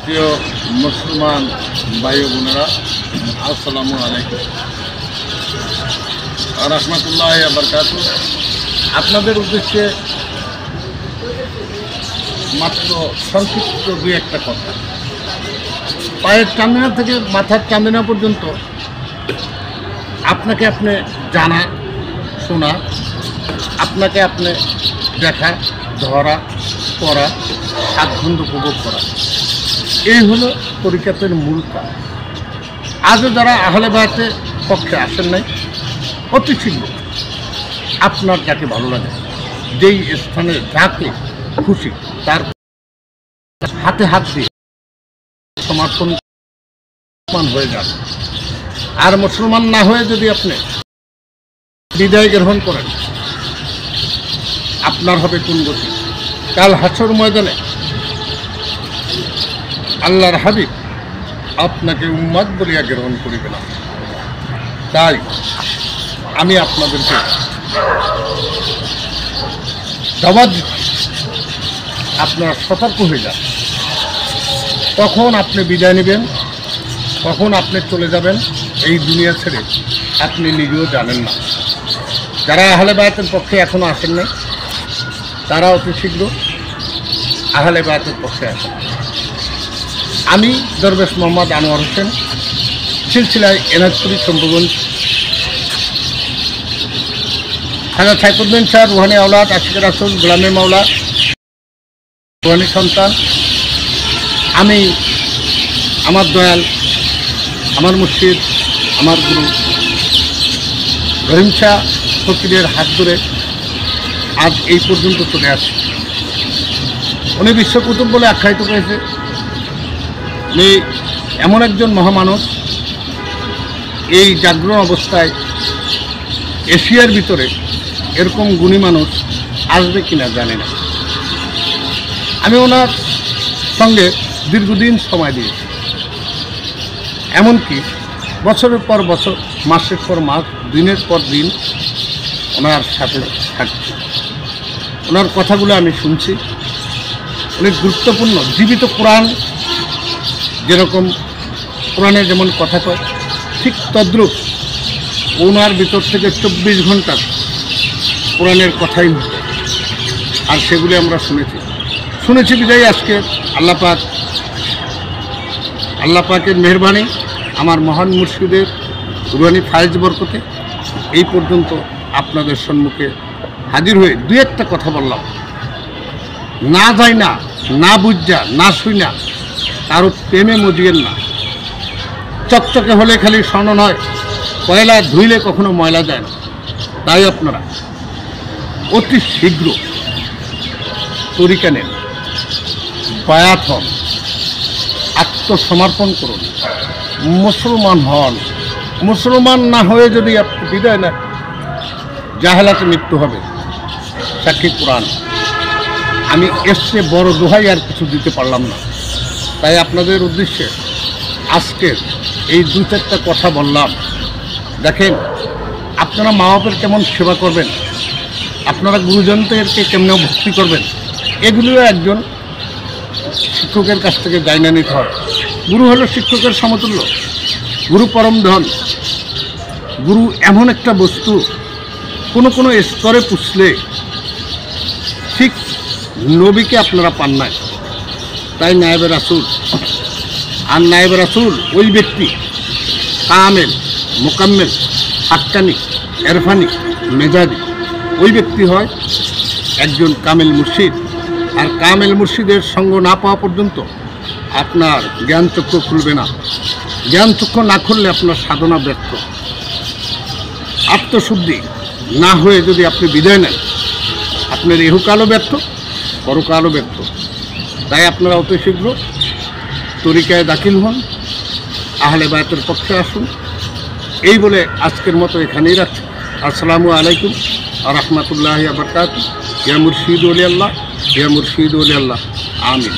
প্রিয় মুসলমান ভাই বোনেরা, আসসালামু আলাইকুম রাহমাতুল্লাহি ওয়া বারাকাতুহু। আপনাদের উদ্দেশ্যে মাত্র সংক্ষিপ্ত দুই একটা কথা। পায়ের চান্দিনা থেকে মাথার চান্দিনা পর্যন্ত আপনাকে আপনি জানা শোনা, আপনাকে আপনি দেখা, ধরা, পড়া, স্বাচ্ছন্দ্য উপভোগ করা, এই হলো তরিকাতের মূল কাজ। আজও যারা আহলে বায়াতের পক্ষে আসেন নাই, অতি শীঘ্র আপনার যাকে ভালো লাগে, যেই স্থানে যাকে খুশি তার হাতে হাত দিয়ে সমর্পণ হয়ে যান। আর মুসলমান না হয়ে যদি আপনি বিদায় গ্রহণ করেন, আপনার হবে কোন গতি? কাল হাসর ময়দানে আল্লাহর হাবিব আপনাকে উম্মত বলিয়া গ্রহণ করিবে না। তাই আমি আপনাদেরকে দাওয়াত দিচ্ছি, আপনারা সতর্ক হয়ে যান। কখন আপনি বিদায় নেবেন, কখন আপনি চলে যাবেন এই দুনিয়া ছেড়ে আপনি নিজেও জানেন না। যারা আহলে বায়াতের পক্ষে এখনো আসেন নাই, তারা অতি শীঘ্র আহলে বায়াতের পক্ষে আসেন। আমি দরবেশ মোহাম্মদ আনোয়ার হোসেন, সিলসিলায় এনাজপুরি শম্ভুগঞ্জ, খাজা সাইফুদ্দিন শাহ রুহানি আওলাদ, আশিকের রাসূল, গোলামে মাওলা, রুহানি সন্তান। আমি আমার দয়াল, আমার মুর্শিদ, আমার গুরু রহিম শাহ ফকিরের হাত ধরে আজ এই পর্যন্ত চলে আসে। উনি বিশ্বকুতুব বলে আখ্যায়িত হয়েছে। উনি এমন একজন মহামানব, এই জাগ্রত অবস্থায় এশিয়ার ভিতরে এরকম গুণী মানুষ আসবে কিনা জানি না। আমি ওনার সঙ্গে দীর্ঘদিন সময় দিয়েছি, এমনকি বছরের পর বছর, মাসের পর মাস, দিনের পর দিন ওনার সাথে থাকছি। ওনার কথাগুলো আমি শুনছি। অনেক গুরুত্বপূর্ণ জীবিত কোরআন, যেরকম কোরআনে যেমন কথা কয়, ঠিক তদ্রূপ ওনার ভিতর থেকে 24 ঘন্টার কোরআনের কথাই হতো। আর সেগুলি আমরা শুনেছি বিদায় আজকে আল্লাহ পাকের মেহরবানি, আমার মহান মুর্শিদের রুহানি ফায়েজ বরকতে এই পর্যন্ত আপনাদের সম্মুখে হাজির হয়ে দুই একটা কথা বললাম। না যাই না, না বুঝা, না শুই না, কারো প্রেমে মজিয়েন না। চকচকে হলে খালি স্বর্ণ নয়, কয়লা ধুইলে কখনো ময়লা যায় না। তাই আপনারা অতি শীঘ্র তরিকা নেন, বায়াত হন, আত্মসমর্পণ করুন, মুসলমান হন। মুসলমান না হয়ে যদি আপনি বিদায় নেন, জাহেলাতে মৃত্যু হবে। সাক্ষী কোরআন। আমি এর চেয়ে বড় দোহাই আর কিছু দিতে পারলাম না। তাই আপনাদের উদ্দেশ্যে আজকের এই দুই চারটা কথা বললাম। দেখেন, আপনারা মা বাপের কেমন সেবা করবেন, আপনারা গুরুজনদেরকে কেমন ভক্তি করবেন, এগুলিও একজন শিক্ষকের কাছ থেকে জানা নিতে হয়। গুরু হলো শিক্ষকের সমতুল্য। গুরু পরম ধন। গুরু এমন একটা বস্তু, কোনো স্তরে পুষলে ঠিক নবীকে আপনারা পান নাই। তাই নায়েবে রাসূল। আর নায়েবে রাসূল ওই ব্যক্তি কামেল, মোকাম্মেল, হাক্কানি, এরফানি, মেজাজি। ওই ব্যক্তি হয় একজন কামেল মুর্শিদ। আর কামেল মুর্শিদের সঙ্গ না পাওয়া পর্যন্ত আপনার জ্ঞানচক্ষু খুলবে না। জ্ঞানচক্ষু না খুললে আপনার সাধনা ব্যর্থ। আত্মশুদ্ধি না হয়ে যদি আপনি বিদায় নেন, আপনার ইহকালও ব্যর্থ, পরকালও ব্যর্থ। তাই আপনারা অতি শীঘ্র তরিকায় দাখিল হন, আহলে বায়াতের পক্ষে আসুন। এই বলে আজকের মতো এখানেই রাখছি। আসসালামু আলাইকুম রাহমাতুল্লাহি ওয়া বারাকাতুহু। ইয়া মুর্শিদ ওলি আল্লাহ, ইয়া মুর্শিদ ওলি আল্লাহ। আমিন।